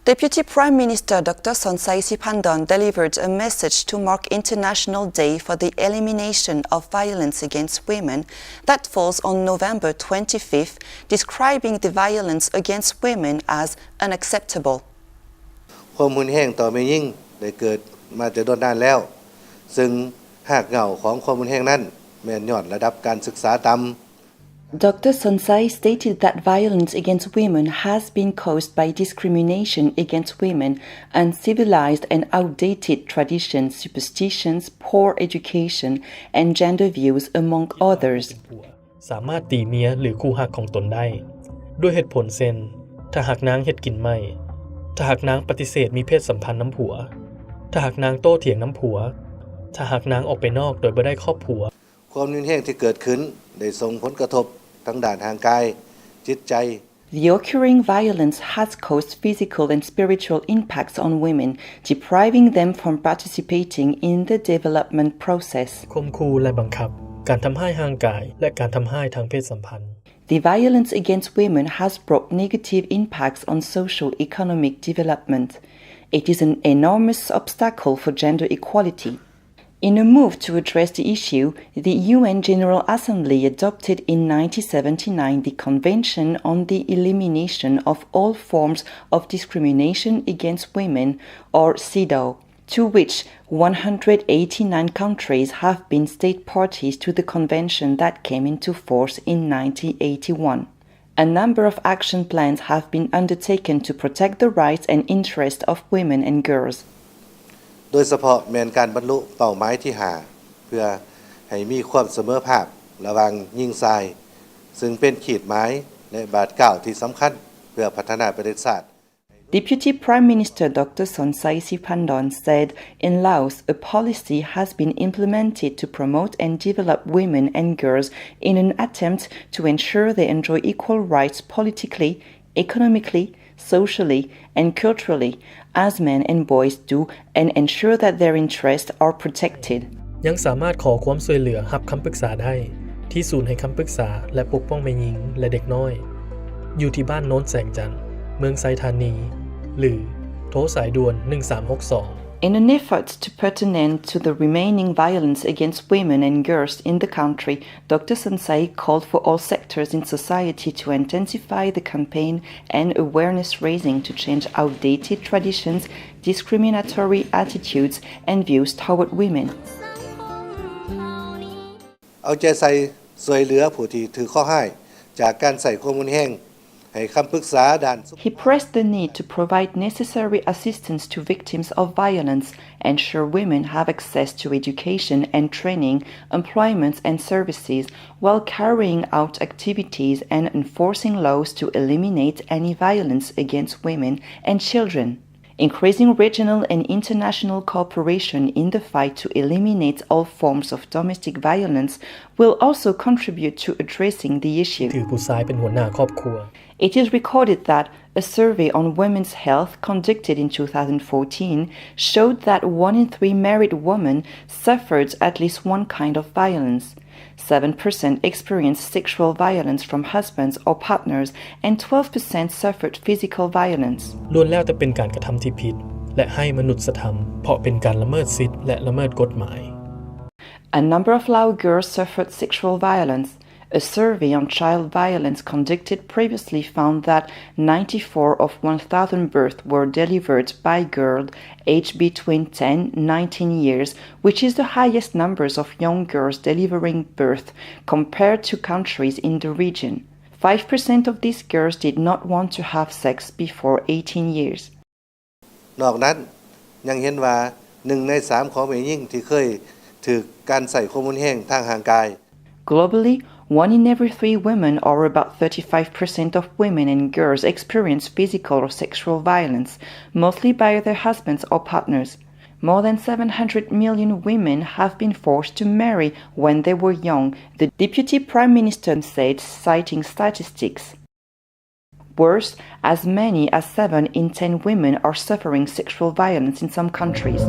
Deputy Prime Minister Dr. Sisoulith delivered a message to mark International Day for the Elimination of Violence Against Women that falls on November 25th, describing the violence against women as unacceptable. ความรุนแรงต่อแม่หญิงได้เกิดมาแต่โดนนานแล้วซึ่งหากเหงาของความรุนแรงนั้นแม่นย้อนระดับการศึกษาต่ำ Dr. Sisoulith stated that violence against women has been caused by discrimination against women, uncivilized and outdated traditions, superstitions, poor education, and gender views, among others. สามารถตีเมียหรือคู่หักของตนได้ด้วยเหตุผลเช่นถ้าหากนางเฮ็ดกินไม่ถ้าหากนางปฏิเสธมีเพศสัมพันธ์น้ำผัวถ้าหากนางโต้เถียงน้ำผัวถ้าหากนางออกไปนอกโดยบ่ได้ครอบครัวความรุนแรงที่เกิดขึ้นได้ส่งผลกระทบทั้งด้านทางกายจิตใจ The occurring violence has caused physical and spiritual impacts on women, depriving them from participating in the development process. ข่มขู่และบังคับการทำร้ายร่างกายและการทำร้ายทางเพศสัมพันธ์ The violence against women has brought negative impacts on socio-economic development. It is an enormous obstacle for gender equality. In a move to address the issue, the UN General Assembly adopted in 1979 the Convention on the Elimination of All Forms of Discrimination Against Women, or CEDAW, to which 189 countries have been state parties to the convention that came into force in 1981. A number of action plans have been undertaken to protect the rights and interests of women and girls. โดยเฉพาะแม่นการบรรลุเป้าหมายที่5เพื่อให้มีความเสมอภาคระหว่างหญิงชายซึ่งเป็นขีดหมายและบาทก้าวที่สำคัญเพื่อพัฒนาประเทศชาติ Deputy Prime Minister Dr. Sisoulith said in Laos a policy has been implemented to promote and develop women and girls in an attempt to ensure they enjoy equal rights politically, economically, socially and culturally as men and boys do and ensure that their interests are protected. ยังสามารถขอความช่วยเหลือรับคำปรึกษาได้ที่ศูนย์ให้คำปรึกษาและปกป้องแม่หญิงและเด็กน้อยอยู่ที่บ้านโน้นแสงจันทร์เมืองไซธานีหรือโทรสายด่วน1362 In an effort to put an end to the remaining violence against women and girls in the country, Dr. Sisoulith called for all sectors in society to intensify the campaign and awareness raising to change outdated traditions, discriminatory attitudes and views toward women. เอาใจใส่ช่วยเหลือผู้ที่ถือข้อห้ายจากการใส่ความรุนแรงHe pressed the need to provide necessary assistance to victims of violence, ensure women have access to education and training, employment and services, while carrying out activities and enforcing laws to eliminate any violence against women and children. Increasing regional and international cooperation in the fight to eliminate all forms of domestic violence will also contribute to addressing the issue. ถือผู้ชายเป็นหัวหน้าครอบครัว It is recorded that a survey on women's health conducted in 2014 showed that 1 in 3 married women suffered at least one kind of violence. 7% experienced sexual violence from husbands or partners, and 12% suffered physical violence. ล้วนแล้วแต่เป็นการกระทำที่ผิดและให้มนุษยธรรมเพราะเป็นการละเมิดสิทธิและละเมิดกฎหมาย A number of Lao girls suffered sexual violence. A survey on child violence conducted previously found that 94 of 1,000 births were delivered by girls aged between 10 and 19 years, which is the highest numbers of young girls delivering birth compared to countries in the region. 5% of these girls did not want to have sex before 18 years. นอกนั้นยังเห็นว่า1 ใน 3ของแม่หญิงที่เคยถูกการใส่ความรุนแรงทางร่างกาย Globally, 1 in every 3 women, or about 35% of women and girls, experience physical or sexual violence, mostly by their husbands or partners. More than 700 million women have been forced to marry when they were young, the Deputy Prime Minister said, citing statistics. Worse, as many as 7 in 10 women are suffering sexual violence in some countries.